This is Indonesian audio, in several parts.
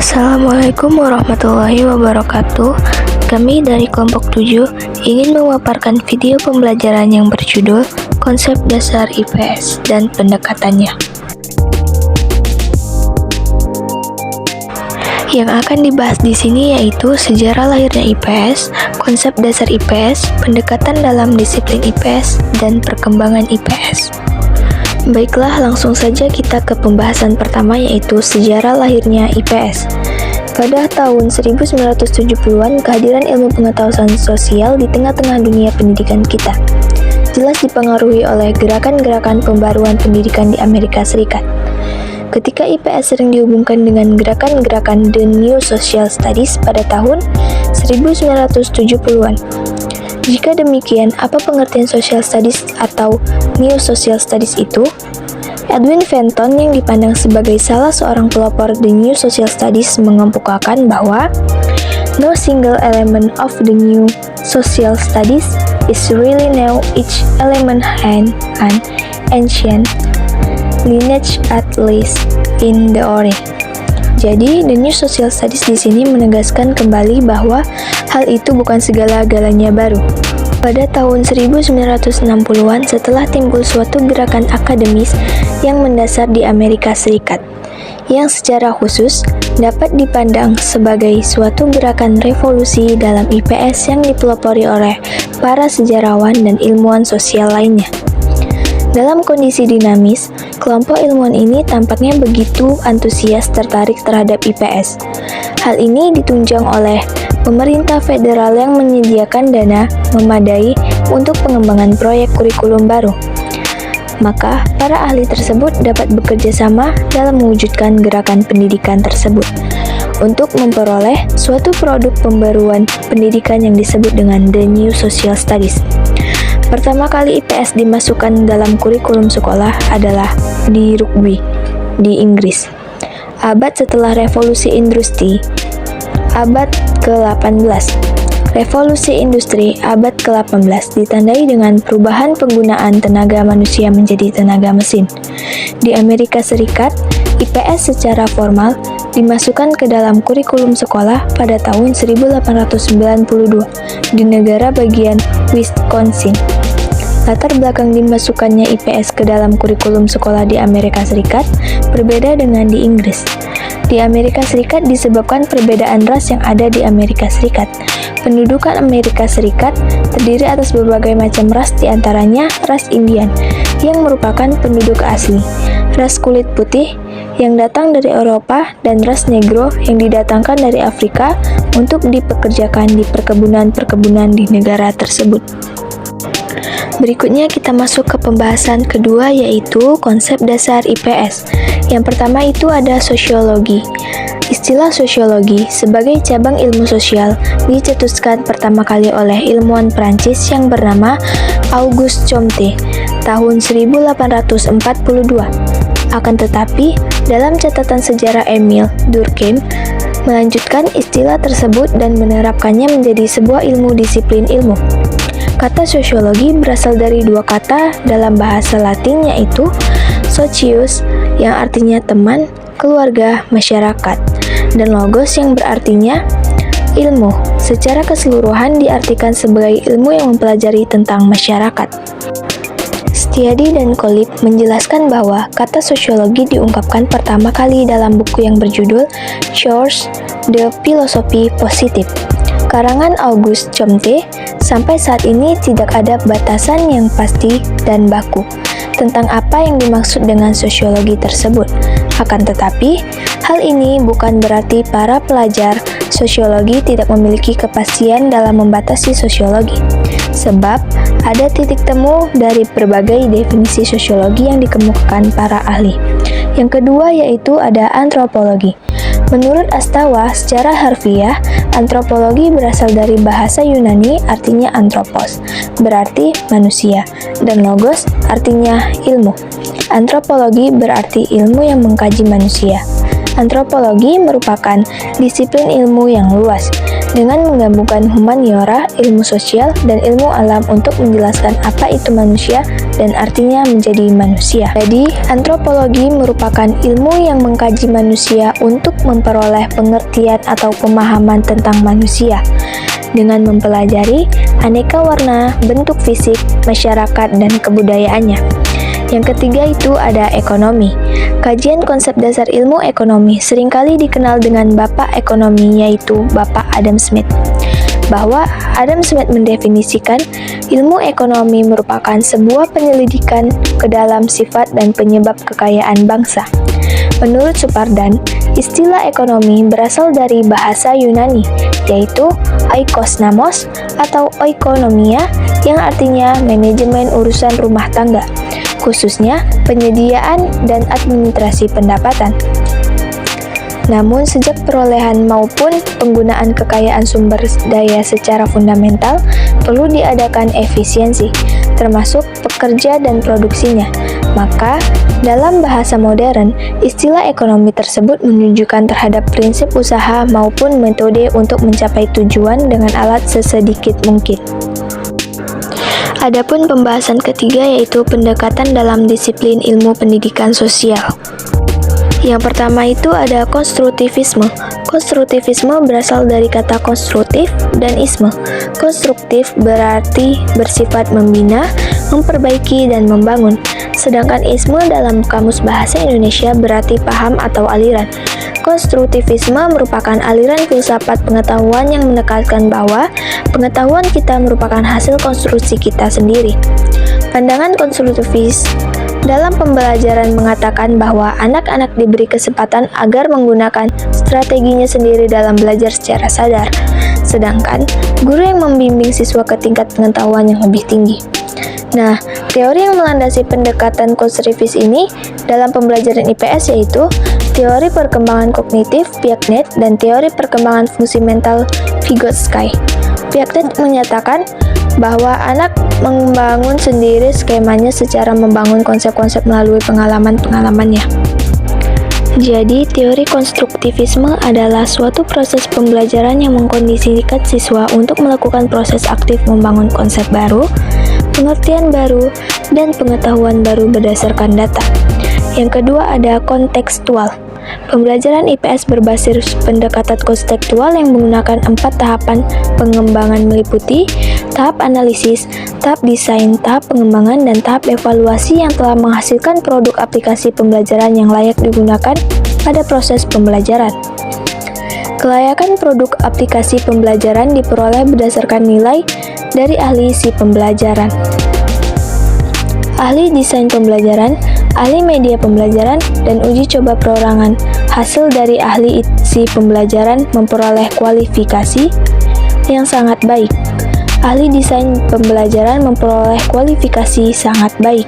Assalamualaikum warahmatullahi wabarakatuh. Kami dari kelompok 7 ingin memaparkan video pembelajaran yang berjudul Konsep Dasar IPS dan Pendekatannya. Yang akan dibahas di sini yaitu sejarah lahirnya IPS, konsep dasar IPS, pendekatan dalam disiplin IPS, dan perkembangan IPS. Baiklah, langsung saja kita ke pembahasan pertama yaitu sejarah lahirnya IPS. Pada tahun 1970-an, kehadiran ilmu pengetahuan sosial di tengah-tengah dunia pendidikan kita jelas dipengaruhi oleh gerakan-gerakan pembaruan pendidikan di Amerika Serikat. Ketika IPS sering dihubungkan dengan gerakan-gerakan The New Social Studies pada tahun 1970-an. Jika demikian, apa pengertian Social Studies atau New Social Studies itu? Edwin Fenton yang dipandang sebagai salah seorang pelopor The New Social Studies mengemukakan bahwa no single element of the New Social Studies is really new. Each element had an ancient lineage at least in the origin. Jadi, The New Social Studies di sini menegaskan kembali bahwa hal itu bukan segala-galanya baru. Pada tahun 1960-an, setelah timbul suatu gerakan akademis yang mendasar di Amerika Serikat, yang secara khusus dapat dipandang sebagai suatu gerakan revolusi dalam IPS yang dipelopori oleh para sejarawan dan ilmuwan sosial lainnya. Dalam kondisi dinamis, kelompok ilmuwan ini tampaknya begitu antusias tertarik terhadap IPS. Hal ini ditunjang oleh pemerintah federal yang menyediakan dana memadai untuk pengembangan proyek kurikulum baru. Maka, para ahli tersebut dapat bekerja sama dalam mewujudkan gerakan pendidikan tersebut untuk memperoleh suatu produk pembaruan pendidikan yang disebut dengan The New Social Studies. Pertama kali IPS dimasukkan dalam kurikulum sekolah adalah di Rugby, di Inggris. Abad setelah revolusi industri, abad ke-18. Revolusi industri abad ke-18 ditandai dengan perubahan penggunaan tenaga manusia menjadi tenaga mesin. Di Amerika Serikat, IPS secara formal dimasukkan ke dalam kurikulum sekolah pada tahun 1892 di negara bagian Wisconsin. Latar belakang dimasukkannya IPS ke dalam kurikulum sekolah di Amerika Serikat berbeda dengan di Inggris. Di Amerika Serikat disebabkan perbedaan ras yang ada di Amerika Serikat. Pendudukan Amerika Serikat terdiri atas berbagai macam ras, diantaranya ras Indian yang merupakan penduduk asli, ras kulit putih yang datang dari Eropa, dan ras Negro yang didatangkan dari Afrika untuk dipekerjakan di perkebunan-perkebunan di negara tersebut. Berikutnya kita masuk ke pembahasan kedua yaitu konsep dasar IPS. Yang pertama itu ada sosiologi. Istilah sosiologi sebagai cabang ilmu sosial dicetuskan pertama kali oleh ilmuwan Prancis yang bernama Auguste Comte tahun 1842. Akan tetapi, dalam catatan sejarah Emile Durkheim melanjutkan istilah tersebut dan menerapkannya menjadi sebuah ilmu disiplin ilmu. Kata sosiologi berasal dari dua kata dalam bahasa Latin yaitu socius yang artinya teman, keluarga, masyarakat, dan logos yang berartinya ilmu. Secara keseluruhan diartikan sebagai ilmu yang mempelajari tentang masyarakat. Stiadi dan Kolib menjelaskan bahwa kata sosiologi diungkapkan pertama kali dalam buku yang berjudul Choice the Philosophy Positive, karangan Auguste Comte. Sampai saat ini tidak ada batasan yang pasti dan baku tentang apa yang dimaksud dengan sosiologi tersebut. Akan tetapi, hal ini bukan berarti para pelajar sosiologi tidak memiliki kepastian dalam membatasi sosiologi, sebab ada titik temu dari berbagai definisi sosiologi yang dikemukakan para ahli. Yang kedua yaitu ada antropologi. Menurut Astawa, secara harfiah, antropologi berasal dari bahasa Yunani artinya anthropos, berarti manusia, dan logos artinya ilmu. Antropologi berarti ilmu yang mengkaji manusia. Antropologi merupakan disiplin ilmu yang luas, dengan menggabungkan humaniora, ilmu sosial, dan ilmu alam untuk menjelaskan apa itu manusia dan artinya menjadi manusia. Jadi, antropologi merupakan ilmu yang mengkaji manusia untuk memperoleh pengertian atau pemahaman tentang manusia dengan mempelajari aneka warna, bentuk fisik, masyarakat, dan kebudayaannya. Yang ketiga itu ada ekonomi. Kajian konsep dasar ilmu ekonomi seringkali dikenal dengan Bapak Ekonomi, yaitu Bapak Adam Smith. Bahwa Adam Smith mendefinisikan ilmu ekonomi merupakan sebuah penyelidikan ke dalam sifat dan penyebab kekayaan bangsa. Menurut Supardan, istilah ekonomi berasal dari bahasa Yunani, yaitu oikosnamos atau oikonomia, yang artinya manajemen urusan rumah tangga, khususnya penyediaan dan administrasi pendapatan. Namun, sejak perolehan maupun penggunaan kekayaan sumber daya secara fundamental, perlu diadakan efisiensi, termasuk pekerja dan produksinya. Maka, dalam bahasa modern, istilah ekonomi tersebut menunjukkan terhadap prinsip usaha maupun metode untuk mencapai tujuan dengan alat sesedikit mungkin. Adapun pembahasan ketiga yaitu pendekatan dalam disiplin ilmu pendidikan sosial. Yang pertama itu ada konstruktivisme. Konstruktivisme berasal dari kata konstruktif dan isme. Konstruktif berarti bersifat membina, memperbaiki, dan membangun. Sedangkan isme dalam Kamus Bahasa Indonesia berarti paham atau aliran. Konstruktivisme merupakan aliran filsafat pengetahuan yang menekankan bahwa pengetahuan kita merupakan hasil konstruksi kita sendiri. Pandangan konstruktivis dalam pembelajaran mengatakan bahwa anak-anak diberi kesempatan agar menggunakan strateginya sendiri dalam belajar secara sadar, sedangkan guru yang membimbing siswa ke tingkat pengetahuan yang lebih tinggi. Nah, teori yang melandasi pendekatan konstruktivis ini dalam pembelajaran IPS yaitu teori perkembangan kognitif Piaget dan teori perkembangan fungsi mental Vygotsky. Piaget menyatakan bahwa anak membangun sendiri skemanya secara membangun konsep-konsep melalui pengalaman-pengalamannya. Jadi, teori konstruktivisme adalah suatu proses pembelajaran yang mengkondisikan siswa untuk melakukan proses aktif membangun konsep baru, pengertian baru, dan pengetahuan baru berdasarkan data. Yang kedua ada kontekstual. Pembelajaran IPS berbasis pendekatan kontekstual yang menggunakan 4 tahapan pengembangan meliputi tahap analisis, tahap desain, tahap pengembangan, dan tahap evaluasi yang telah menghasilkan produk aplikasi pembelajaran yang layak digunakan pada proses pembelajaran. Kelayakan produk aplikasi pembelajaran diperoleh berdasarkan nilai dari ahli si pembelajaran, ahli desain pembelajaran, ahli media pembelajaran, dan uji coba perorangan. Hasil dari ahli si pembelajaran memperoleh kualifikasi yang sangat baik. Ahli desain pembelajaran memperoleh kualifikasi sangat baik.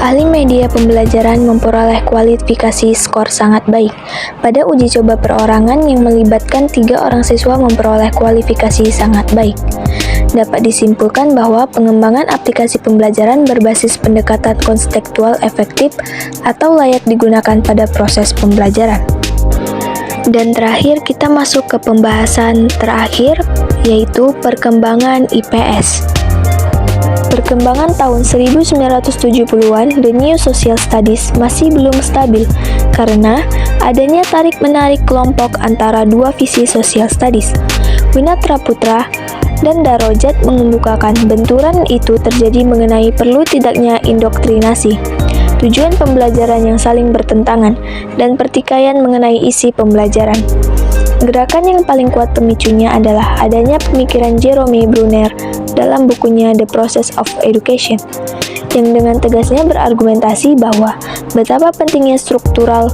Ahli media pembelajaran memperoleh kualifikasi skor sangat baik. Pada uji coba perorangan yang melibatkan 3 orang siswa memperoleh kualifikasi sangat baik. Dapat disimpulkan bahwa pengembangan aplikasi pembelajaran berbasis pendekatan kontekstual efektif atau layak digunakan pada proses pembelajaran. Dan terakhir kita masuk ke pembahasan terakhir, yaitu perkembangan IPS. Perkembangan tahun 1970-an The New Social Studies masih belum stabil karena adanya tarik-menarik kelompok antara dua visi social studies. Winatra Putra dan Darojat mengemukakan benturan itu terjadi mengenai perlu tidaknya indoktrinasi, tujuan pembelajaran yang saling bertentangan, dan pertikaian mengenai isi pembelajaran. Gerakan yang paling kuat pemicunya adalah adanya pemikiran Jerome Bruner dalam bukunya The Process of Education, yang dengan tegasnya berargumentasi bahwa betapa pentingnya structural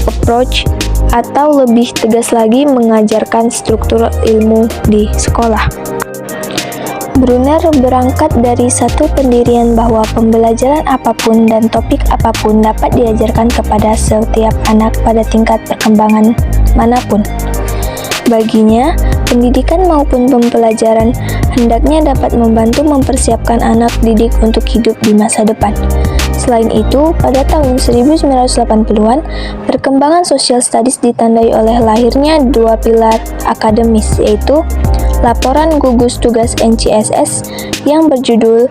approach atau lebih tegas lagi mengajarkan struktur ilmu di sekolah. Bruner berangkat dari satu pendirian bahwa pembelajaran apapun dan topik apapun dapat diajarkan kepada setiap anak pada tingkat perkembangan manapun. Baginya, pendidikan maupun pembelajaran hendaknya dapat membantu mempersiapkan anak didik untuk hidup di masa depan. Selain itu, pada tahun 1980-an, perkembangan social studies ditandai oleh lahirnya dua pilar akademis, yaitu laporan gugus tugas NCSS yang berjudul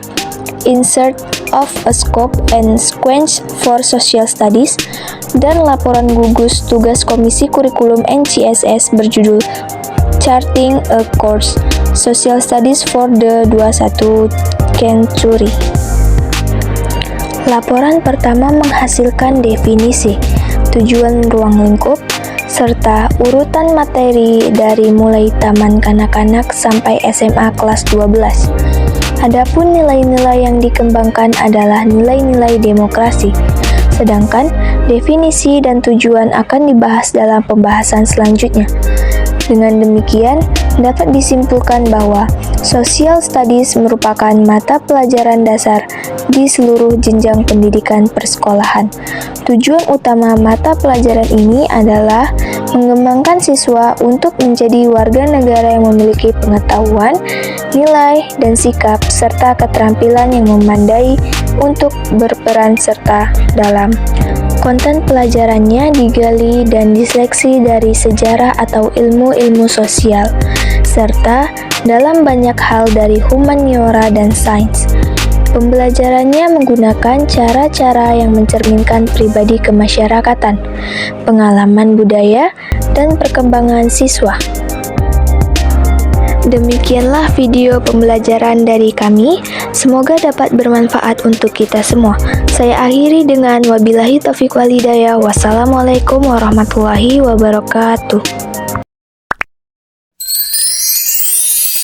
In Search of a Scope and Sequence for Social Studies dan laporan gugus tugas Komisi Kurikulum NCSS berjudul Charting a Course Social Studies for the 21st Century. Laporan pertama menghasilkan definisi, tujuan ruang lingkup, serta urutan materi dari mulai taman kanak-kanak sampai SMA kelas 12. Adapun nilai-nilai yang dikembangkan adalah nilai-nilai demokrasi, sedangkan definisi dan tujuan akan dibahas dalam pembahasan selanjutnya. Dengan demikian, dapat disimpulkan bahwa Social Studies merupakan mata pelajaran dasar di seluruh jenjang pendidikan persekolahan. Tujuan utama mata pelajaran ini adalah mengembangkan siswa untuk menjadi warga negara yang memiliki pengetahuan, nilai, dan sikap, serta keterampilan yang memadai untuk berperan serta dalam konten pelajarannya digali dan diseleksi dari sejarah atau ilmu-ilmu sosial, serta dalam banyak hal dari humaniora dan sains. Pembelajarannya menggunakan cara-cara yang mencerminkan pribadi kemasyarakatan, pengalaman budaya, dan perkembangan siswa. Demikianlah video pembelajaran dari kami. Semoga dapat bermanfaat untuk kita semua. Saya akhiri dengan wabillahi taufiq wal hidayah. Wassalamualaikum warahmatullahi wabarakatuh.